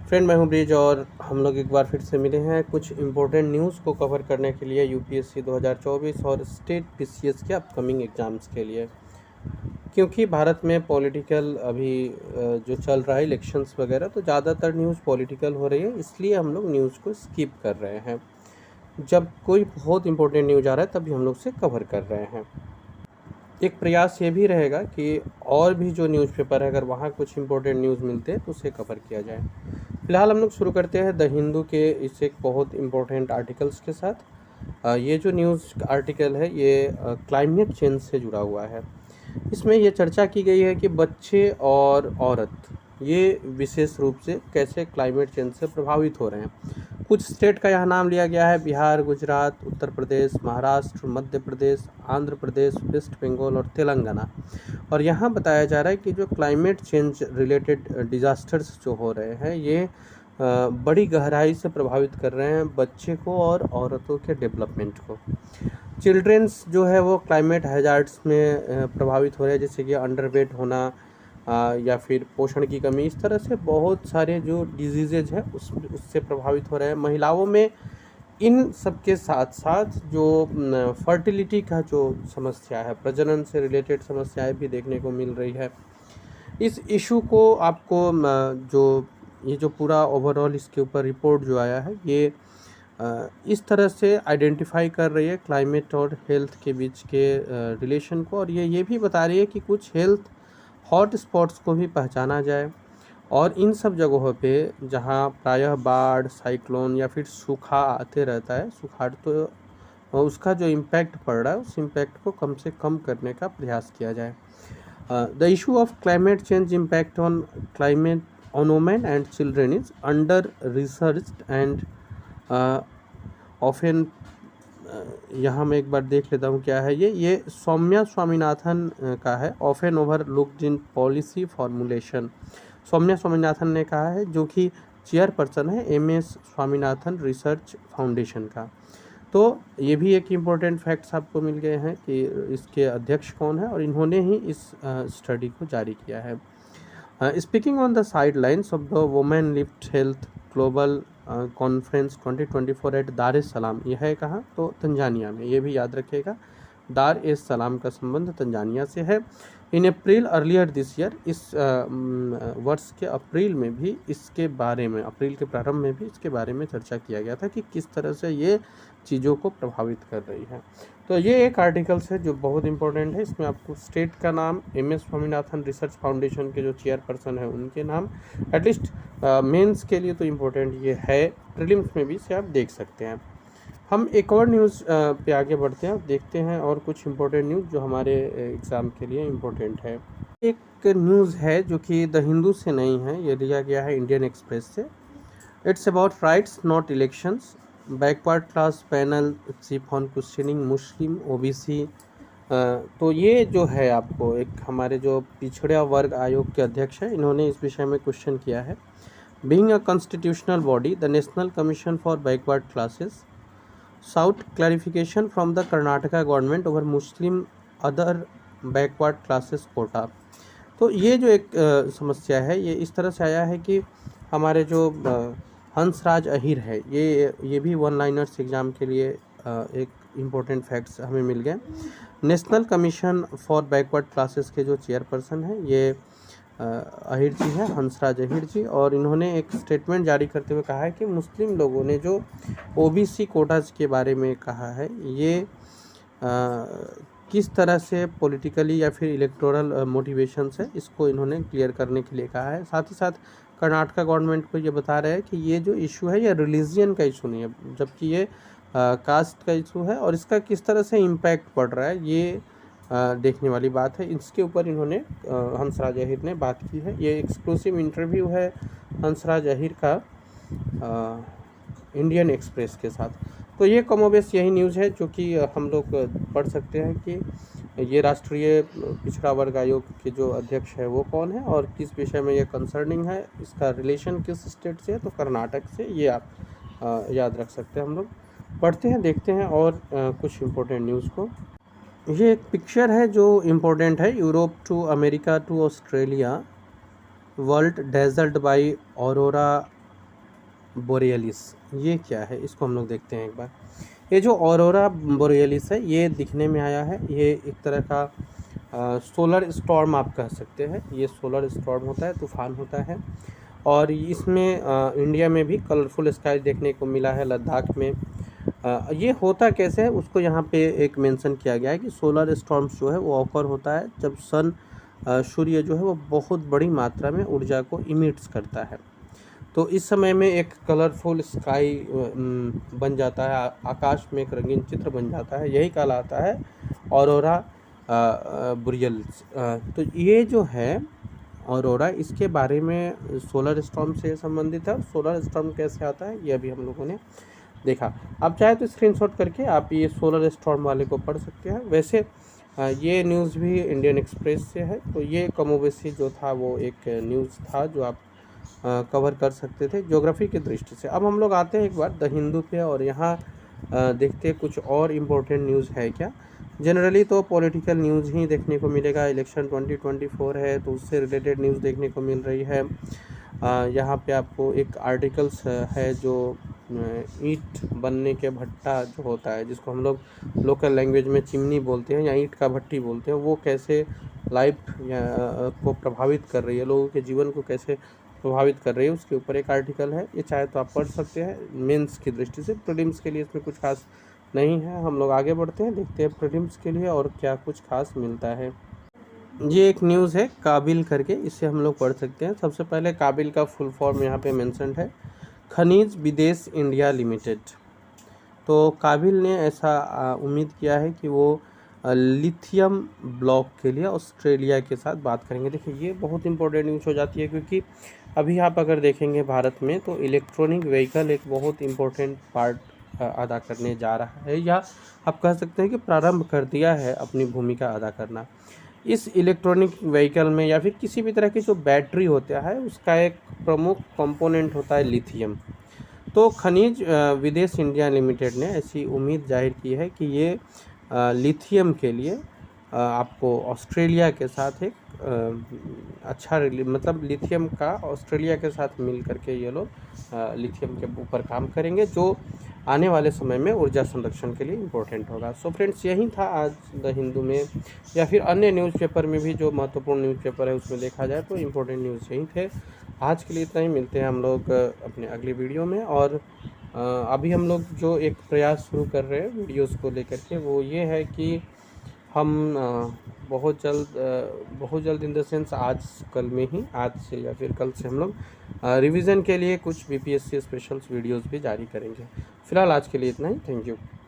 Friend, मैं हूं bridge और हम लोग एक बार फिर से मिले हैं कुछ इम्पोर्टेंट न्यूज़ को कवर करने के लिए यूपीएससी 2024 और स्टेट पीसीएस के अपकमिंग एग्ज़ाम्स के लिए। क्योंकि भारत में पॉलिटिकल अभी जो चल रहा है इलेक्शंस वगैरह, तो ज़्यादातर न्यूज़ पॉलिटिकल हो रही है, इसलिए हम लोग न्यूज़ को स्किप कर रहे हैं। जब कोई बहुत इंपॉर्टेंट न्यूज़ आ रहा है तभी हम लोग उसे कवर कर रहे हैं। एक प्रयास ये भी रहेगा कि और भी जो न्यूज़पेपर है, अगर वहाँ कुछ इंपॉर्टेंट न्यूज़ मिलते हैं तो उसे कवर किया जाए। फिलहाल हम लोग शुरू करते हैं द हिंदू के इस एक बहुत इम्पोर्टेंट आर्टिकल्स के साथ। ये जो न्यूज़ आर्टिकल है ये क्लाइमेट चेंज से जुड़ा हुआ है। इसमें ये चर्चा की गई है कि बच्चे और औरत ये विशेष रूप से कैसे क्लाइमेट चेंज से प्रभावित हो रहे हैं। कुछ स्टेट का यहाँ नाम लिया गया है: बिहार, गुजरात, उत्तर प्रदेश, महाराष्ट्र, मध्य प्रदेश, आंध्र प्रदेश, वेस्ट बंगाल और तेलंगाना। और यहाँ बताया जा रहा है कि जो क्लाइमेट चेंज रिलेटेड डिज़ास्टर्स जो हो रहे हैं ये बड़ी गहराई से प्रभावित कर रहे हैं बच्चे को और औरतों के डेवलपमेंट को। चिल्ड्रेंस जो है वो क्लाइमेट हैजार्ड्स में प्रभावित हो रहे हैं, जैसे कि अंडरवेट होना या फिर पोषण की कमी। इस तरह से बहुत सारे जो डिजीज़ेज हैं उससे प्रभावित हो रहे हैं महिलाओं में। इन सब के साथ साथ जो फर्टिलिटी का जो समस्या है, प्रजनन से रिलेटेड समस्याएं भी देखने को मिल रही है। इस इशू को आपको जो पूरा ओवरऑल इसके ऊपर रिपोर्ट जो आया है ये इस तरह से आइडेंटिफाई कर रही है क्लाइमेट और हेल्थ के बीच के रिलेशन को, और ये भी बता रही है कि कुछ हेल्थ हॉट स्पॉट्स को भी पहचाना जाए। और इन सब जगहों पे जहाँ प्रायः बाढ़, साइक्लोन या फिर सूखा आते रहता है, सुखाड़, तो उसका जो इम्पैक्ट पड़ रहा है उस इम्पैक्ट को कम से कम करने का प्रयास किया जाए। The issue of climate change impact on climate on women and children is under researched and often. यहाँ मैं एक बार देख लेता हूँ क्या है ये सौम्या स्वामीनाथन का है, often overlooked in policy formulation. Soumya Swaminathan ने कहा है, जो कि चेयरपर्सन है एमएस स्वामीनाथन रिसर्च फाउंडेशन का। तो ये भी एक इम्पोर्टेंट फैक्ट्स आपको मिल गए हैं कि इसके अध्यक्ष कौन है, और इन्होंने ही इस स्टडी को जारी किया है। Speaking on the sidelines of the women lift health global conference 2024 at Dar es Salaam. यह है कहाँ? तो तंजानिया में। ये भी याद रखिएगा, दार एस सलाम का संबंध तंजानिया से है। इन अप्रैल अर्लियर दिस ईयर, इस वर्ष के अप्रैल में भी इसके बारे में, अप्रैल के प्रारंभ में भी इसके बारे में चर्चा किया गया था कि किस तरह से ये चीज़ों को प्रभावित कर रही है। तो ये एक आर्टिकल्स है जो बहुत इंपॉर्टेंट है। इसमें आपको स्टेट का नाम, एमएस स्वामीनाथन रिसर्च फाउंडेशन के जो चेयरपर्सन है उनके नाम, एटलीस्ट मेंस के लिए तो इम्पोर्टेंट ये है, प्रीलिम्स में भी इसे आप देख सकते हैं। हम एक और न्यूज़ पे आगे बढ़ते हैं, देखते हैं और कुछ इम्पोर्टेंट न्यूज़ जो हमारे एग्ज़ाम के लिए इम्पोर्टेंट है। एक न्यूज़ है जो कि द हिंदू से नहीं है, ये लिया गया है इंडियन एक्सप्रेस से। It's about rights not elections, backward class panel chief on questioning Muslim OBC. तो ये जो है आपको एक हमारे जो पिछड़ा वर्ग आयोग के अध्यक्ष हैं, इन्होंने इस विषय में क्वेश्चन किया है। Being a constitutional body, the national commission for backward classes sought clarification from the Karnataka government over Muslim other backward classes quota। तो ये जो एक समस्या है ये इस तरह से आया है कि हमारे जो हंसराज अहीर है, ये भी वन लाइनर्स एग्ज़ाम के लिए एक इम्पोर्टेंट फैक्ट्स हमें मिल गए। National commission for backward classes के जो चेयरपर्सन हैं ये अहीर जी हैं, हंसराज अहीर जी, और इन्होंने एक स्टेटमेंट जारी करते हुए कहा है कि मुस्लिम लोगों ने जो ओबीसी कोटाज के बारे में कहा है ये किस तरह से पॉलिटिकली या फिर इलेक्टोरल मोटिवेशन से, इसको इन्होंने क्लियर करने के लिए कहा है। साथ ही साथ कर्नाटका गवर्नमेंट को ये बता रहे हैं कि ये जो इशू है ये रिलीजियन का इशू नहीं है, जबकि ये कास्ट का इशू है, और इसका किस तरह से इम्पैक्ट पड़ रहा है ये देखने वाली बात है। इसके ऊपर इन्होंने हंसराज अहीर ने बात की है। ये एक्सक्लूसिव इंटरव्यू है हंसराज अहीर का इंडियन एक्सप्रेस के साथ। तो ये कमोबेश यही न्यूज़ है जो कि हम लोग पढ़ सकते हैं कि ये राष्ट्रीय पिछड़ा वर्ग आयोग के जो अध्यक्ष है वो कौन है और किस विषय में ये कंसर्निंग है, इसका रिलेशन किस स्टेट से है, तो कर्नाटक से। ये आप याद रख सकते हैं। हम लोग पढ़ते हैं, देखते हैं और कुछ इम्पोर्टेंट न्यूज़ को। ये एक पिक्चर है जो इम्पोर्टेंट है। Europe to America to Australia, world desert by aurora borealis, ये क्या है इसको हम लोग देखते हैं एक बार। ये जो ऑरोरा बोरियलिस है ये दिखने में आया है, ये एक तरह का सोलर स्टॉर्म आप कह सकते हैं। ये सोलर स्टॉर्म होता है, तूफान होता है, और इसमें इंडिया में भी कलरफुल स्काई देखने को मिला है, लद्दाख में। ये होता कैसे है उसको यहाँ पे एक मेंशन किया गया है कि सोलर स्टॉर्म्स जो है वो ऑकर होता है जब सूर्य जो है वो बहुत बड़ी मात्रा में ऊर्जा को इमिट्स करता है। तो इस समय में एक कलरफुल स्काई बन जाता है, आकाश में एक रंगीन चित्र बन जाता है, यही कहलाता है ऑरोरा बोरियलिस। तो ये जो है ऑरोरा, इसके बारे में सोलर स्टॉर्म से संबंधित है। सोलर स्टॉर्म कैसे आता है ये अभी हम लोगों ने देखा। आप चाहे तो स्क्रीनशॉट करके आप ये सोलर स्टॉर्म वाले को पढ़ सकते हैं। वैसे ये न्यूज़ भी इंडियन एक्सप्रेस से है, तो ये कमोबेशी जो था वो एक न्यूज़ था जो आप कवर कर सकते थे ज्योग्राफी की दृष्टि से। अब हम लोग आते हैं एक बार द हिंदू पे, और यहाँ देखते हैं कुछ और इम्पोर्टेंट न्यूज़ है क्या। जनरली तो पॉलिटिकल न्यूज़ ही देखने को मिलेगा, इलेक्शन 2024 है तो उससे रिलेटेड न्यूज़ देखने को मिल रही है। यहाँ पे आपको एक आर्टिकल्स है जो ईंट बनने के भट्टा जो होता है, जिसको हम लोग लोकल लैंग्वेज में चिमनी बोलते हैं या ईंट का भट्टी बोलते हैं, वो कैसे लाइफ को प्रभावित कर रही है, लोगों के जीवन को कैसे प्रभावित कर रही है, उसके ऊपर एक आर्टिकल है। ये चाहे तो आप पढ़ सकते हैं मेंस की दृष्टि से। प्रीलिम्स के लिए इसमें कुछ खास नहीं है। हम लोग आगे बढ़ते हैं, देखते हैं प्रीलिम्स के लिए और क्या कुछ खास मिलता है। ये एक न्यूज़ है काबिल करके, इसे हम लोग पढ़ सकते हैं। सबसे पहले काबिल का फुल फॉर्म यहाँ पे मेंशन्ड है, खनिज विदेश इंडिया लिमिटेड। तो काबिल ने ऐसा उम्मीद किया है कि वो लिथियम ब्लॉक के लिए ऑस्ट्रेलिया के साथ बात करेंगे। देखिए ये बहुत इंपॉर्टेंट न्यूज़ हो जाती है, क्योंकि अभी आप अगर देखेंगे भारत में तो इलेक्ट्रॉनिक व्हीकल एक बहुत इंपॉर्टेंट पार्ट अदा करने जा रहा है, या आप कह सकते हैं कि प्रारंभ कर दिया है अपनी भूमिका अदा करना। इस इलेक्ट्रॉनिक व्हीकल में या फिर किसी भी तरह की जो बैटरी होता है उसका एक प्रमुख कंपोनेंट होता है लिथियम। तो खनिज विदेश इंडिया लिमिटेड ने ऐसी उम्मीद जाहिर की है कि ये लिथियम के लिए आपको ऑस्ट्रेलिया के साथ एक अच्छा मतलब लिथियम का ऑस्ट्रेलिया के साथ मिल करके ये लोग लिथियम के ऊपर काम करेंगे, जो आने वाले समय में ऊर्जा संरक्षण के लिए इम्पोर्टेंट होगा। सो फ्रेंड्स, यही था आज द हिंदू में, या फिर अन्य न्यूज़पेपर में भी जो महत्वपूर्ण न्यूज़पेपर है उसमें देखा जाए तो इम्पोर्टेंट न्यूज़ यही थे। आज के लिए इतना ही, मिलते हैं हम लोग अपने अगली वीडियो में। और अभी हम लोग जो एक प्रयास शुरू कर रहे हैं वीडियोस को लेकर के, वो ये है कि हम बहुत जल्द इन द सेंस आज से या फिर कल से हम लोग रिवीजन के लिए कुछ बीपीएससी स्पेशल्स वीडियोस भी जारी करेंगे। फ़िलहाल आज के लिए इतना ही, थैंक यू।